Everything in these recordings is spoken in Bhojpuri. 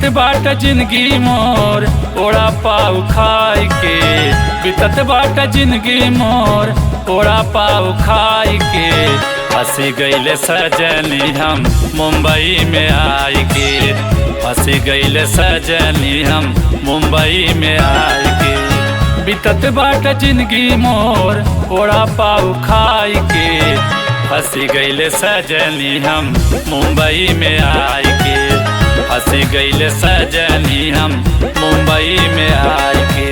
बीतत बाट जिंदगी मोर ओड़ा पाव खाई के, बीतत बाट जिंदगी मोर ओड़ा पाव खाई के। फंसी गईले सजनी हम मुंबई में आई के, फंसी गईले सजनी हम मुंबई में आई के। बीतत बाट जिंदगी मोर ओड़ा पाव खाई के, फंसी गईले सजनी हम मुंबई में आई के, फंसी गईले सजनी हम मुंबई में आई के।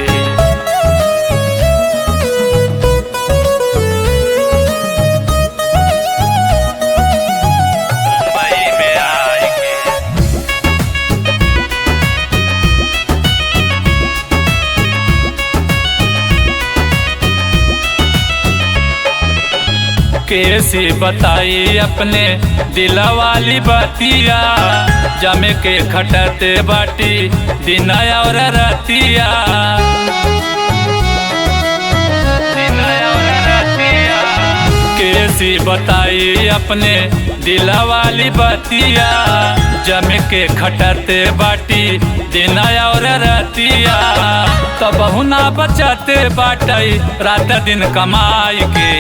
कैसी बताई अपने दिला वाली बतिया, जमे के खटते बाटी दिन और रतिया, कैसी बताई अपने दिला वाली बतिया, जमे के खटते बाटी दिन और रतिया। तब ना बचते बाटई रात दिन कमाई के,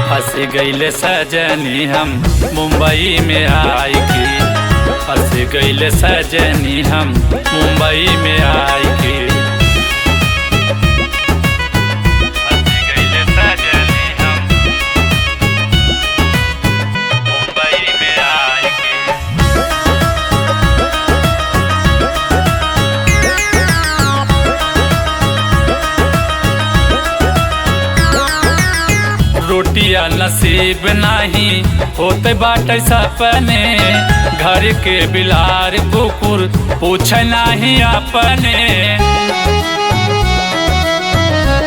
फंसी गईले सजनी हम मुंबई में आई के, फंसी गईले सजनी हम मुंबई में आई के। फंसी गईले सजनी हम मुंबई में आई के। रोटिया नसीब नहीं होते बाटे सपने, घर के बिलार कुकुर पूछे नहीं अपने,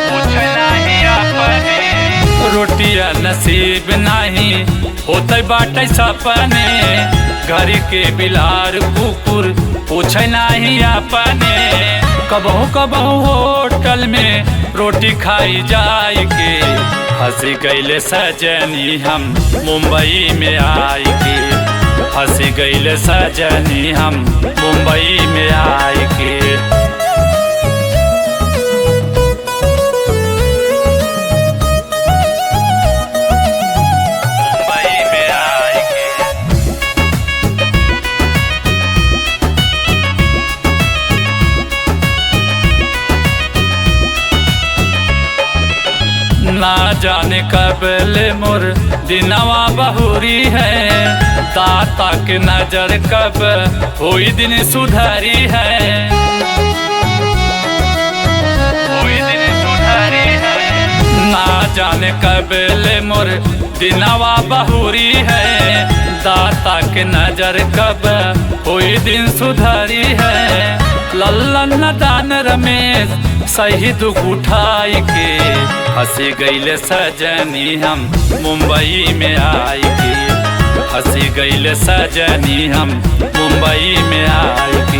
पूछे नहीं अपने। रोटिया नसीब नहीं होते बाटे सपने, घर के बिलार कुकुर पूछे नहीं अपने। कबहू कबहू होटल में रोटी खाई जाए के, फंसी गईले सजनी हम मुंबई में आई के, फंसी गईले सजनी हम मुंबई में आई के। ना जाने कब ले मोर दिनवा बहुरी है, दाता के नजर कब हुई दिन सुधरी है, हुई दिन सुधरी है। ना जाने कब ले मोर दिनवा बहुरी है, दाता के नजर कब हुई दिन सुधरी है। लल्लन दान रमेश सही दुख उठाई के, फंसी गईले सजनी हम मुंबई में आई के, फंसी गईले सजनी हम मुंबई में आई के।